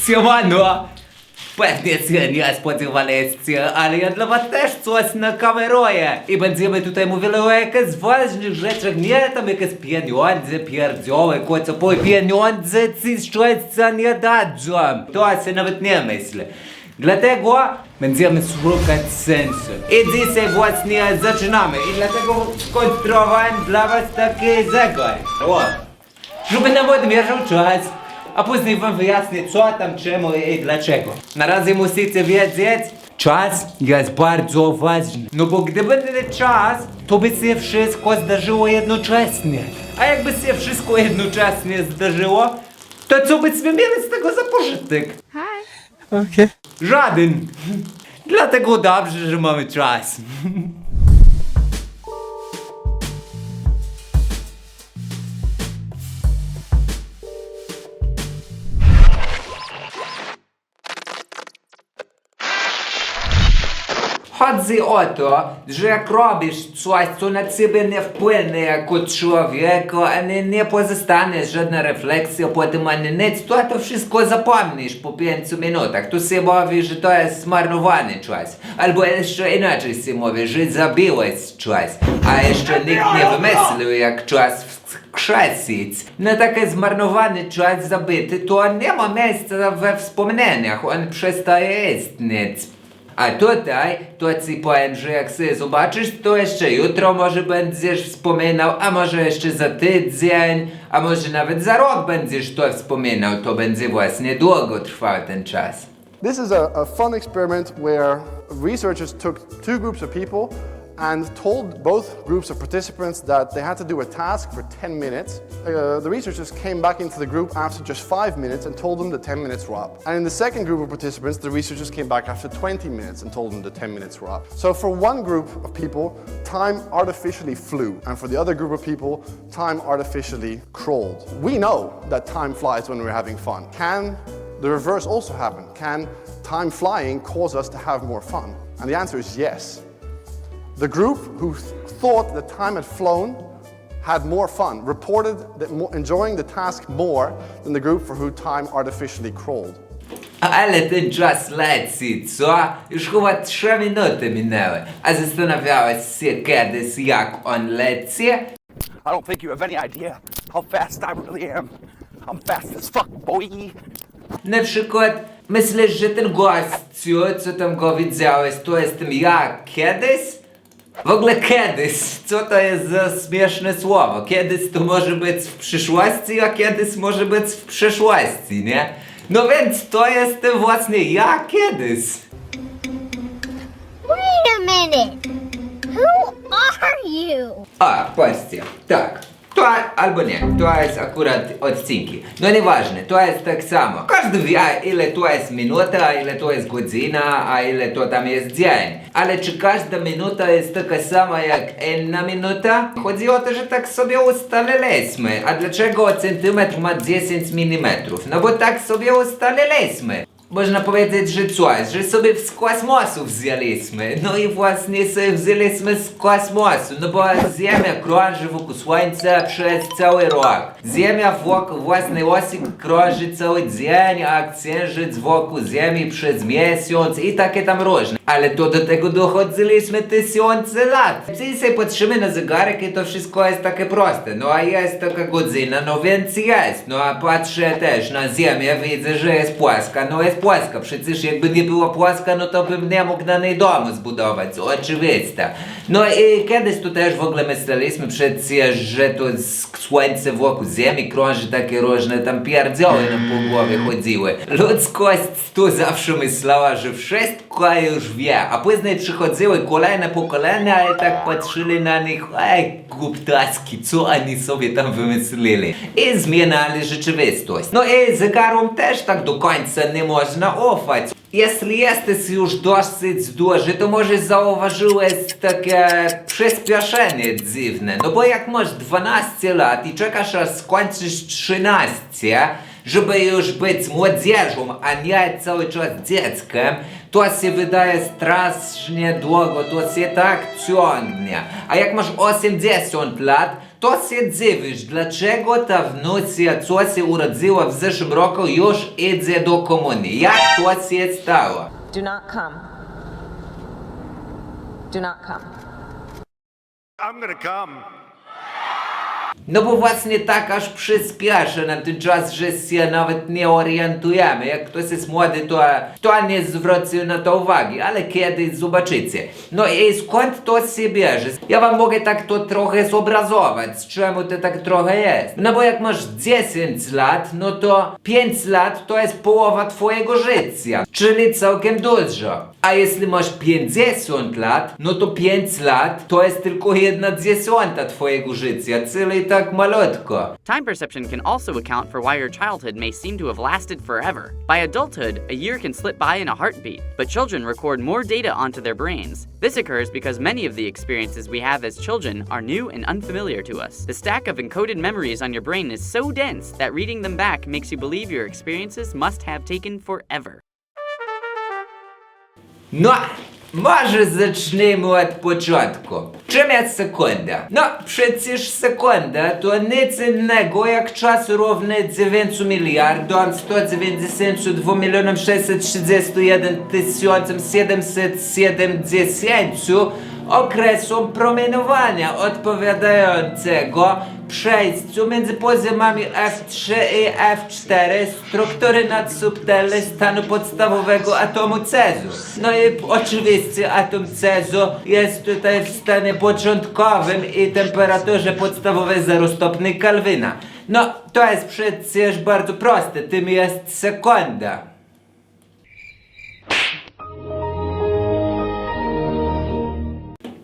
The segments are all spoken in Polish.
Siemano! Pewnie się nie spodziewaliście, ale ja dla was też coś nakameruję. I będziemy tutaj mówili o jakichś ważnych rzeczach, nie tam jakieś pieniądze, pierdzioły, kocopoj, pieniądze ci szczęścia nie dadzą. To się nawet nie myślę. Dlatego będziemy szukać sensu. I dzisiaj właśnie zaczynamy. I dlatego skonstruowałem dla was taki zegar. O, żeby nam odmierzał czas. A później wam wyjaśnię co tam, czemu i dlaczego. Na razie musicie wiedzieć, czas jest bardzo ważny. No bo gdyby nie czas, to by się wszystko zdarzyło jednocześnie. A jakby się wszystko jednocześnie zdarzyło, to co byśmy mieli z tego za pożytek? Okay. Żaden. Dlatego dobrze, że mamy czas. Chodzi o to, że jak robisz coś, co na ciebie nie wpłynie jako człowieka, ani nie pozostanie żadna refleksja, potem ani nic, to wszystko zapomnisz po 5 minutach. Tu się mówi, że to jest zmarnowany czas. Albo jeszcze inaczej się mówi, że zabiłeś czas. A jeszcze nikt nie wymyślił, jak czas wskrzesić. Na taki zmarnowany czas zabity, to nie ma miejsca we wspomnieniach, on przestaje istnieć. A tutaj, to ci powiem, że jak sobie zobaczysz, to jeszcze jutro może będziesz wspominał, a może jeszcze za tydzień, a może nawet za rok będziesz to wspominał, to będzie właśnie długo trwał ten czas. This is a fun experiment where researchers took two groups of people and told both groups of participants that they had to do a task for 10 minutes. The researchers came back into the group after just 5 minutes and told them the 10 minutes were up. And in the second group of participants, the researchers came back after 20 minutes and told them the 10 minutes were up. So for one group of people, time artificially flew, and for the other group of people, time artificially crawled. We know that time flies when we're having fun. Can the reverse also happen? Can time flying cause us to have more fun? And the answer is yes. The group who thought that time had flown had more fun, reported that enjoying the task more than the group for who time artificially crawled. Ale ten czas leci, co? Już chyba 3 minuty minęły. A zastanawiałeś się kiedyś, jak on leci? I don't think you have any idea how fast I really am. I'm fast as fuck, boy. Na przykład, myślisz, że ten gościu, co tam go widziałeś, to jestem ja kiedyś? W ogóle kiedyś, co to jest za śmieszne słowo? Kiedyś to może być w przyszłości, a kiedyś może być w przeszłości, nie? No więc to jestem właśnie ja kiedyś. Wait a minute. Who are you? A, patrzcie, tak. To albo nie, to jest akurat odcinki. No nieważne, to jest tak samo. Każdy wie, ile to jest minuta, ile to jest godzina, a ile to tam jest dzień. Ale czy każda minuta jest taka sama jak inna minuta? Chodzi o to, że tak sobie ustaliliśmy. A dlaczego centymetr ma 10 mm? No bo tak sobie ustaliliśmy. Można powiedzieć, że coś, że sobie z kosmosu wzięliśmy. No i właśnie sobie wzięliśmy z kosmosu, no bo Ziemia krąży wokół Słońca przez cały rok. Ziemia wokół własnej osi krąży cały dzień, a Księżyc wokół Ziemi przez miesiąc i takie tam różne. Ale to do tego dochodziliśmy tysiące lat. Dzisiaj patrzymy na zegarek i to wszystko jest takie proste. No a jest taka godzina, no więc jest. No a patrzę też na Ziemię, widzę, że jest płaska. No jest płaska. Przecież jakby nie była płaska, no to bym nie mógł na niej domu zbudować. Oczywiste. No i kiedyś tu też w ogóle myśleliśmy przecież, że to Słońce wokół Ziemi krąży, takie różne tam pierdzioły nam po głowie chodziły. Ludzkość tu zawsze myślała, że wszystko już wie, a później przychodziły kolejne pokolenia i tak patrzyli na nich, ej, głuptaski, co oni sobie tam wymyślili. I zmieniali rzeczywistość. No i zegarom też tak do końca nie można ufać. Jeśli jesteś już dosyć duży, to może zauważyłeś takie przyspieszenie dziwne. No bo jak masz 12 lat i czekasz aż skończysz 13, żeby już być młodzieżą, a nie cały czas dzieckiem, to się wydaje strasznie długo, to się tak ciągnie. A jak masz 80 lat, to się dziwisz, dlaczego ta wnucja, co się urodziła w zeszłym roku, już idzie do komunii. Jak to się stało? Do not come. Do not come. I'm gonna come. No bo właśnie tak aż przyspiesza nam ten czas, że się nawet nie orientujemy. Jak ktoś jest młody, to nie zwróci na to uwagi, ale kiedyś zobaczycie. No i skąd to się bierze? Ja wam mogę tak to trochę zobrazować, czemu to tak trochę jest. No bo jak masz 10 lat, no to 5 lat to jest połowa twojego życia, czyli całkiem dużo. A jeśli masz 50 lat, no to 5 lat to jest tylko 1/10 twojego życia, czyli tak malutko. Time perception can also account for why your childhood may seem to have lasted forever. By adulthood, a year can slip by in a heartbeat, but children record more data onto their brains. This occurs because many of the experiences we have as children are new and unfamiliar to us. The stack of encoded memories on your brain is so dense that reading them back makes you believe your experiences must have taken forever. No, może zacznijmy od początku. Czym jest sekunda? No, przecież sekunda to nic innego jak czas równy 9 miliardom 192 milionom 631 770 okresom promieniowania odpowiadającego przejściu między poziomami F3 i F4 struktury nadsubtelnej stanu podstawowego atomu cezu. No i oczywiście atom cezu jest tutaj w stanie początkowym i temperaturze podstawowej 0 stopni Kelwina. No, to jest przecież bardzo proste, tym jest sekunda.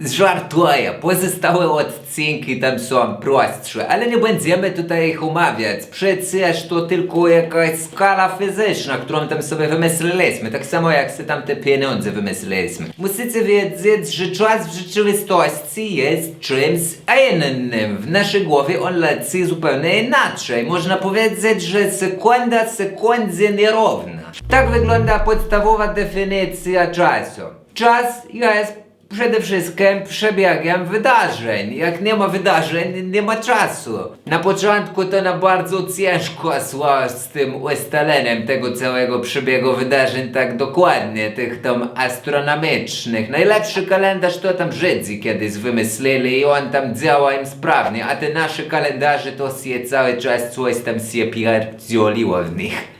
Żartuję, pozostałe odcinki tam są prostsze, ale nie będziemy tutaj ich omawiać. Przecież to tylko jakaś skala fizyczna, którą tam sobie wymyśliliśmy, tak samo jak sobie tam te pieniądze wymyśliliśmy. Musicie wiedzieć, że czas w rzeczywistości jest czymś innym. W naszej głowie on leci zupełnie inaczej. Można powiedzieć, że sekunda sekundzie nierówna. Tak wygląda podstawowa definicja czasu. Czas jest przede wszystkim przebiegiem wydarzeń. Jak nie ma wydarzeń, nie ma czasu. Na początku to nam bardzo ciężko szło z tym ustaleniem tego całego przebiegu wydarzeń tak dokładnie, tych tam astronomicznych. Najlepszy kalendarz to tam Żydzi kiedyś wymyślili i on tam działa im sprawnie, a te nasze kalendarze to się cały czas coś tam się pierdzieliło w nich.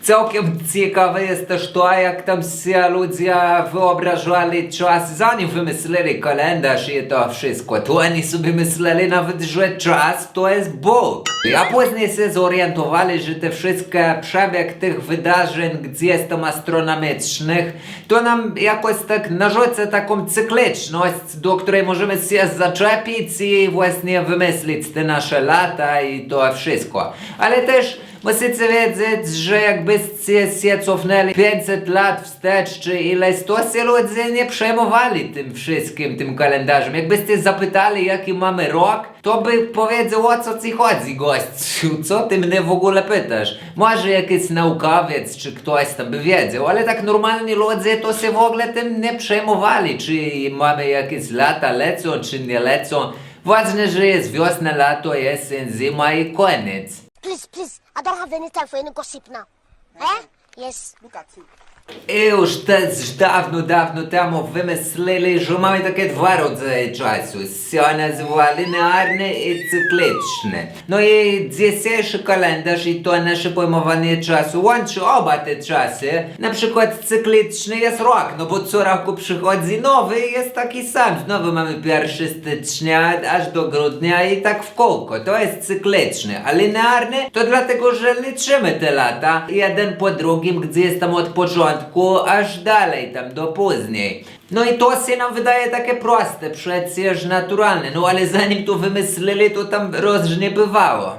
Całkiem ciekawe jest też to, jak tam się ludzie wyobrażali czas, zanim wymyślili kalendarz i to wszystko. To oni sobie myśleli nawet, że czas to jest Bóg. A później się zorientowali, że te wszystkie przebieg tych wydarzeń, gdzie jest tam astronomicznych, to nam jakoś tak narzuca taką cykliczność, do której możemy się zaczepić i właśnie wymyślić te nasze lata i to wszystko. Ale też musicie wiedzieć, że jakbyście się cofnęli 500 lat wstecz czy ileś, to się ludzie nie przejmowali tym wszystkim, tym kalendarzem. Jakbyście zapytali, jaki mamy rok, to by powiedział, o co ci chodzi, gościu, co ty mnie w ogóle pytasz? Może jakiś naukowiec czy ktoś tam by wiedział, ale tak normalni ludzie to się w ogóle tym nie przejmowali, czy mamy jakieś lata lecą, czy nie lecą. Ważne, że jest wiosna, lato, jesień, zima i koniec. Please, I don't have any time for any gossip now. Eh? Yes. Look at you. I już też dawno temu wymyślili, że mamy takie dwa rodzaje czasu. Się nazywa linearny i cykliczny. No i dzisiejszy kalendarz i to nasze pojmowanie czasu łączy oba te czasy. Na przykład cykliczny jest rok, no bo co roku przychodzi nowy i jest taki sam. Znowu mamy 1 stycznia aż do grudnia i tak w kółko. To jest cykliczny. A linearny to dlatego, że liczymy te lata jeden po drugim, gdzie jest tam od początku aż dalej, tam do później. No i to się nam wydaje takie proste, przecież naturalne. No ale zanim to wymyślili, to tam różnie bywało.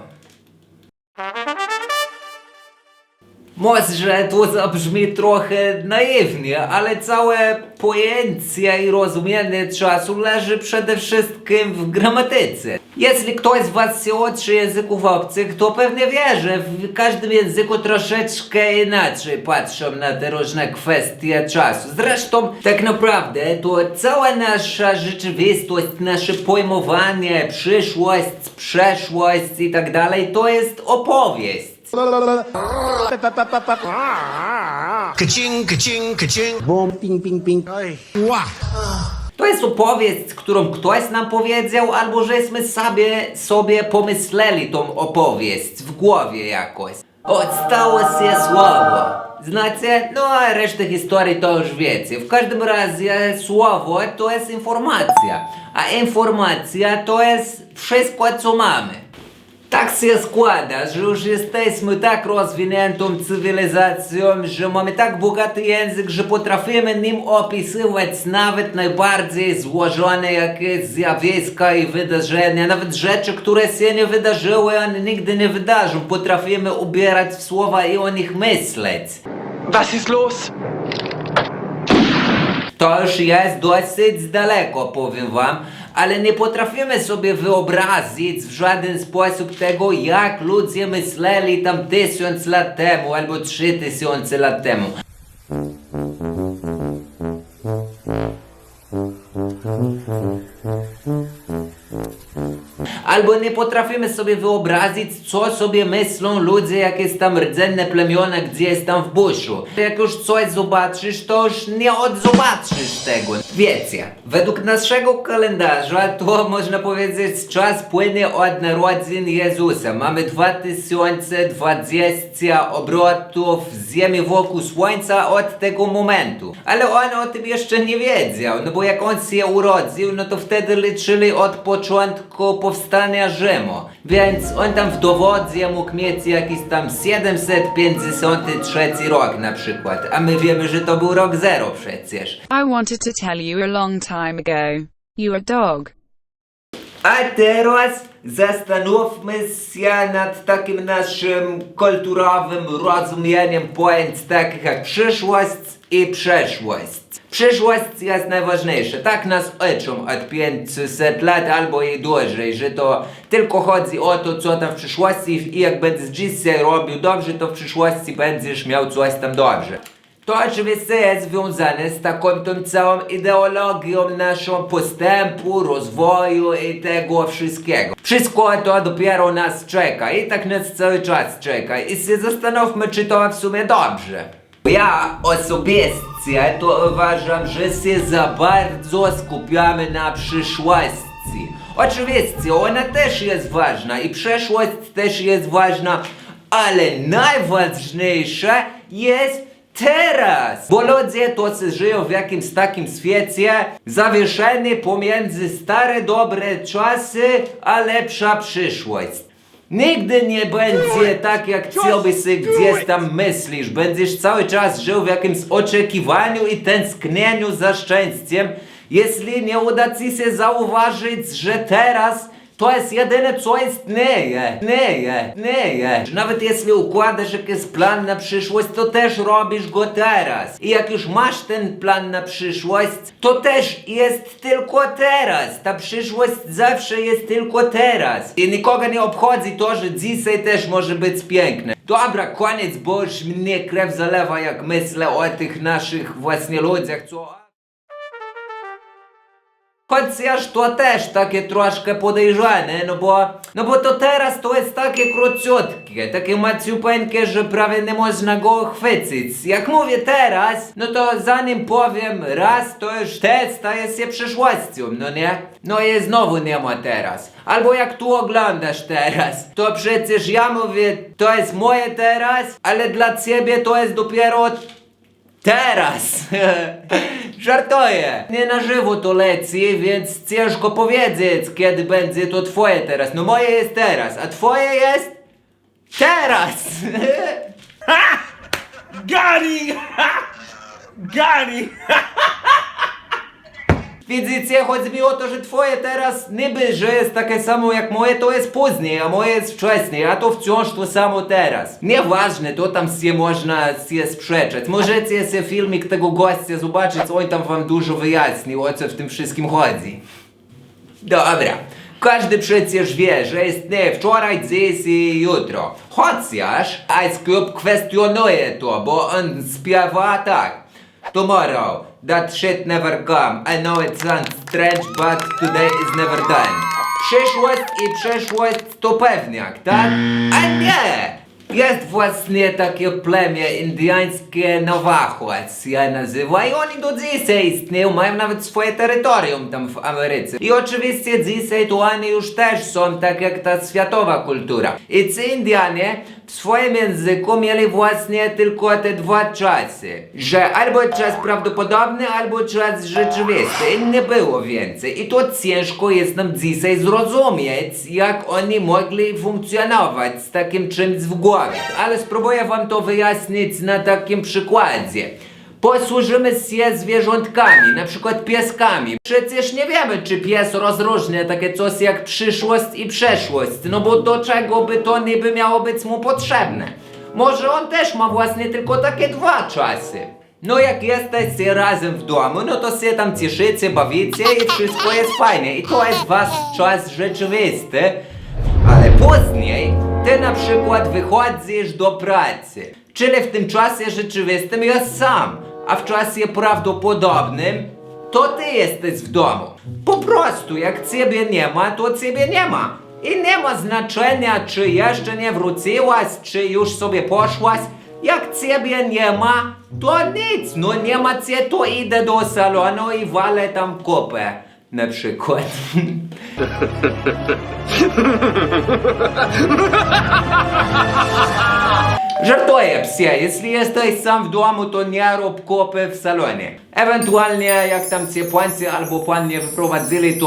Może to zabrzmi trochę naiwnie, ale całe pojęcie i rozumienie czasu leży przede wszystkim w gramatyce. Jeśli ktoś z was się uczy języków obcych, to pewnie wie, że w każdym języku troszeczkę inaczej patrzą na te różne kwestie czasu. Zresztą tak naprawdę to cała nasza rzeczywistość, nasze pojmowanie, przyszłość, przeszłość i tak dalej, to jest opowieść. Ka-ching, ka-ching, ka-ching. Boom, ping, ping, ping. To jest opowieść, którą ktoś nam powiedział, albo żeśmy sobie pomyśleli tą opowieść w głowie jakoś. Stało się słowo. Znacie? No a resztę historii to już wiecie. W każdym razie słowo to jest informacja, a informacja to jest wszystko, co mamy. Tak się składa, że już jesteśmy tak rozwiniętą cywilizacją, że mamy tak bogaty język, że potrafimy nim opisywać nawet najbardziej złożone jakieś zjawiska i wydarzenia, nawet rzeczy, które się nie wydarzyły, ani nigdy nie wydarzą. Potrafimy ubierać w słowa i o nich myśleć. Was ist los? To już jest dosyć daleko, powiem wam, ale nie potrafimy sobie wyobrazić w żaden sposób tego, jak ludzie myśleli tam 1000 lat temu albo 3000 lat temu. Albo nie potrafimy sobie wyobrazić, co sobie myślą ludzie, jakieś tam rdzenne plemiona gdzieś tam w buszu. Jak już coś zobaczysz, to już nie odzobaczysz tego. Wiecie, według naszego kalendarza to można powiedzieć czas płynie od narodzin Jezusa. Mamy 2020 obrotów Ziemi wokół Słońca od tego momentu. Ale on o tym jeszcze nie wiedział, no bo jak on się urodził, no to wtedy liczyli od początku powstania Rzymu. Więc on tam w dowodzie mógł mieć jakiś tam 753 rok na przykład, a my wiemy, że to był rok 0 przecież. I wanted to tell you a long time ago. You a dog. A teraz zastanówmy się nad takim naszym kulturowym rozumieniem pojęć takich jak przyszłość i przeszłość. Przyszłość jest najważniejsza. Tak nas uczą od 500 lat albo i dłużej, że to tylko chodzi o to, co tam w przyszłości i jak będziesz dzisiaj robił dobrze, to w przyszłości będziesz miał coś tam dobrze. To oczywiście jest związane z taką tą całą ideologią naszą postępu, rozwoju i tego wszystkiego. Wszystko to dopiero nas czeka i tak nas cały czas czeka i się zastanówmy, czy to w sumie dobrze. Ja osobiście to uważam, że się za bardzo skupiamy na przyszłości. Oczywiście ona też jest ważna i przeszłość też jest ważna, ale najważniejsze jest teraz! Bo ludzie to żyją w jakimś takim świecie zawieszeni pomiędzy stare dobre czasy a lepsza przyszłość. Nigdy nie będzie tak, jak sobie gdzieś tam myślisz. Będziesz cały czas żył w jakimś oczekiwaniu i tęsknieniu za szczęściem, jeśli nie uda ci się zauważyć, że teraz to jest jedyne, co istnieje. Nawet jeśli układasz jakiś plan na przyszłość, to też robisz go teraz. I jak już masz ten plan na przyszłość, to też jest tylko teraz. Ta przyszłość zawsze jest tylko teraz. I nikogo nie obchodzi to, że dzisiaj też może być piękne. Dobra, koniec, bo już mnie krew zalewa, jak myślę o tych naszych właśnie ludziach, co... Chociaż to też takie troszkę podejrzane, no bo to teraz to jest takie króciutkie, takie maciupeńkie, że prawie nie można go chwycić. Jak mówię teraz, no to zanim powiem raz, to już te staje się przyszłością, no nie? No i znowu nie ma teraz. Albo jak tu oglądasz teraz, to przecież ja mówię, to jest moje teraz, ale dla ciebie to jest dopiero teraz. Żartuję. Nie na żywo to leci, więc ciężko powiedzieć, kiedy będzie to twoje teraz. No moje jest teraz, a twoje jest teraz. Got him! Got him! Widzicie, chodzi mi o to, że twoje teraz niby, że jest takie samo jak moje, to jest później, a moje jest wcześniej, a to wciąż to samo teraz. Nieważne, to tam się można się sprzeczać. Możecie sobie filmik tego gościa zobaczyć, on tam wam dużo wyjaśnił, o co w tym wszystkim chodzi. Dobra. Każdy przecież wie, że istnieje wczoraj, dziś i jutro. Chociaż Ice Cube kwestionuje to, bo on śpiewa tak. Tomorrow, that shit never come. I know it sounds strange, but today is never done. Przyszłość i przeszłość to pewniak, tak? A nie! Jest właśnie takie plemię indyjskie Navajo się nazywa i oni do dzisiaj istnieją, mają nawet swoje terytorium tam w Ameryce. I oczywiście dzisiaj to oni już też są tak jak ta światowa kultura. I ci Indianie w swoim języku mieli właśnie tylko te dwa czasy. Że albo czas prawdopodobny, albo czas rzeczywisty. I nie było więcej. I to ciężko jest nam dzisiaj zrozumieć, jak oni mogli funkcjonować z takim czymś w głowie. Ale spróbuję wam to wyjaśnić na takim przykładzie. Posłużymy się zwierzątkami, na przykład pieskami. Przecież nie wiemy, czy pies rozróżnia takie coś jak przyszłość i przeszłość, no bo do czego by to niby miało być mu potrzebne? Może on też ma właśnie tylko takie dwa czasy. No jak jesteście razem w domu, no to się tam cieszycie, bawicie i wszystko jest fajnie. I to jest wasz czas rzeczywisty. Ale później ty na przykład wychodzisz do pracy. Czyli w tym czasie rzeczywistym jest sam, a w czasie prawdopodobnym to ty jesteś w domu. Po prostu jak ciebie nie ma, to ciebie nie ma. I nie ma znaczenia, czy jeszcze nie wróciłaś, czy już sobie poszłaś. Jak ciebie nie ma, to nic. No nie ma cię, to idę do salonu i walę tam kopę. Na przykład. Żartuję, psie, jeśli jesteś sam w domu, to nie rób kopy w salonie. Ewentualnie jak tam cię pańcy albo panie wyprowadzili,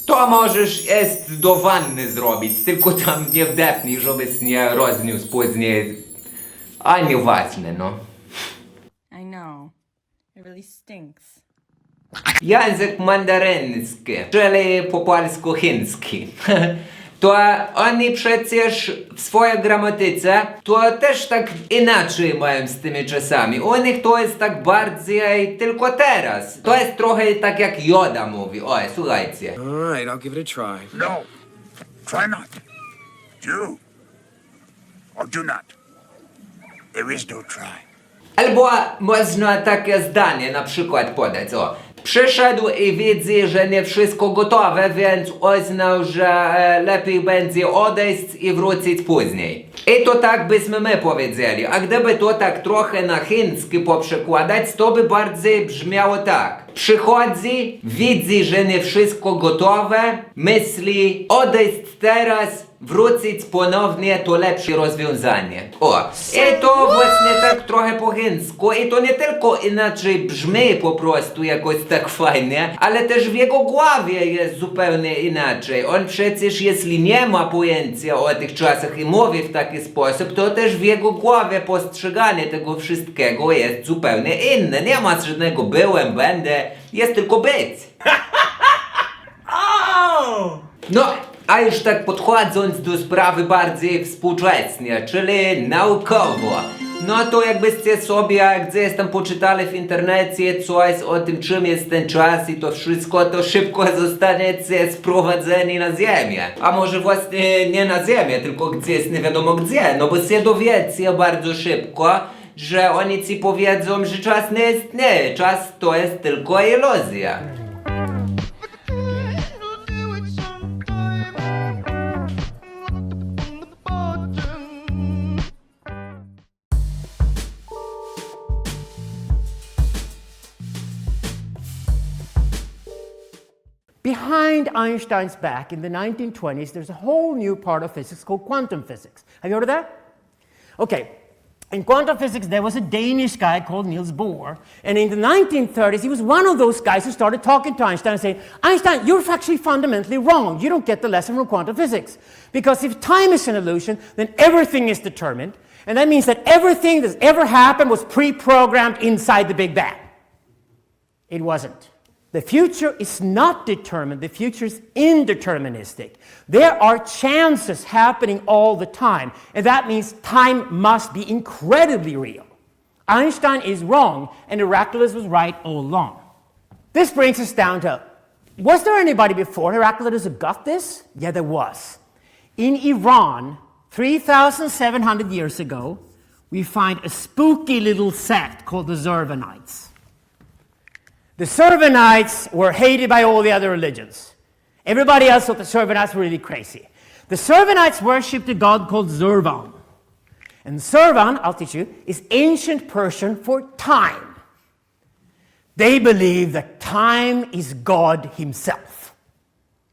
to możesz jest do wanny zrobić, tylko tam nie wdepnij, żebyś nie rozniósł później. A nieważne, no. I know. It really stinks. Język mandaryński, czyli po polsku chiński. To oni przecież w swojej gramatyce to też tak inaczej mają z tymi czasami. U nich to jest tak bardziej tylko teraz. To jest trochę tak jak Yoda mówi. Oj, słuchajcie. All right, I'll give it a try. No, try not. Do or do not. There is no try. Albo można takie zdanie na przykład podać. O. Przyszedł i widzi, że nie wszystko gotowe, więc uznał, że lepiej będzie odejść i wrócić później. I to tak byśmy my powiedzieli, a gdyby to tak trochę na chiński poprzekładać, to by bardziej brzmiało tak. Przychodzi, widzi, że nie wszystko gotowe, myśli, odejść teraz, wrócić ponownie to lepsze rozwiązanie. O, i to właśnie tak trochę po chińsku i to nie tylko inaczej brzmi po prostu jakoś tak fajnie, ale też w jego głowie jest zupełnie inaczej. On przecież jeśli nie ma pojęcia o tych czasach i mówi w taki sposób, to też w jego głowie postrzeganie tego wszystkiego jest zupełnie inne. Nie ma żadnego byłem, będę, jest tylko być. No, a już tak podchodząc do sprawy bardziej współczesnie, czyli naukowo. No to jakbyście sobie gdzieś tam poczytali w internecie coś o tym, czym jest ten czas i to wszystko, to szybko zostaniecie sprowadzeni na ziemię. A może właśnie nie na ziemię, tylko gdzieś nie wiadomo gdzie, no bo się dowiecie bardzo szybko, że oni ci powiedzą, że czas nie istnieje, czas to jest tylko iluzja. Behind Einstein's back in the 1920s, there's a whole new part of physics called quantum physics. Have you heard of that? Okay, in quantum physics, there was a Danish guy called Niels Bohr, and in the 1930s, he was one of those guys who started talking to Einstein and saying, Einstein, you're actually fundamentally wrong. You don't get the lesson from quantum physics. Because if time is an illusion, then everything is determined, and that means that everything that's ever happened was pre-programmed inside the Big Bang. It wasn't. The future is not determined. The future is indeterministic. There are chances happening all the time, and that means time must be incredibly real. Einstein is wrong, and Heraclitus was right all along. This brings us down to, was there anybody before Heraclitus who got this? Yeah, there was. In Iran, 3,700 years ago, we find a spooky little sect called the Zervanites. The Zervanites were hated by all the other religions. Everybody else thought the Zervanites were really crazy. The Zervanites worshipped a god called Zervan. And Zervan, I'll teach you, is ancient Persian for time. They believe that time is God himself.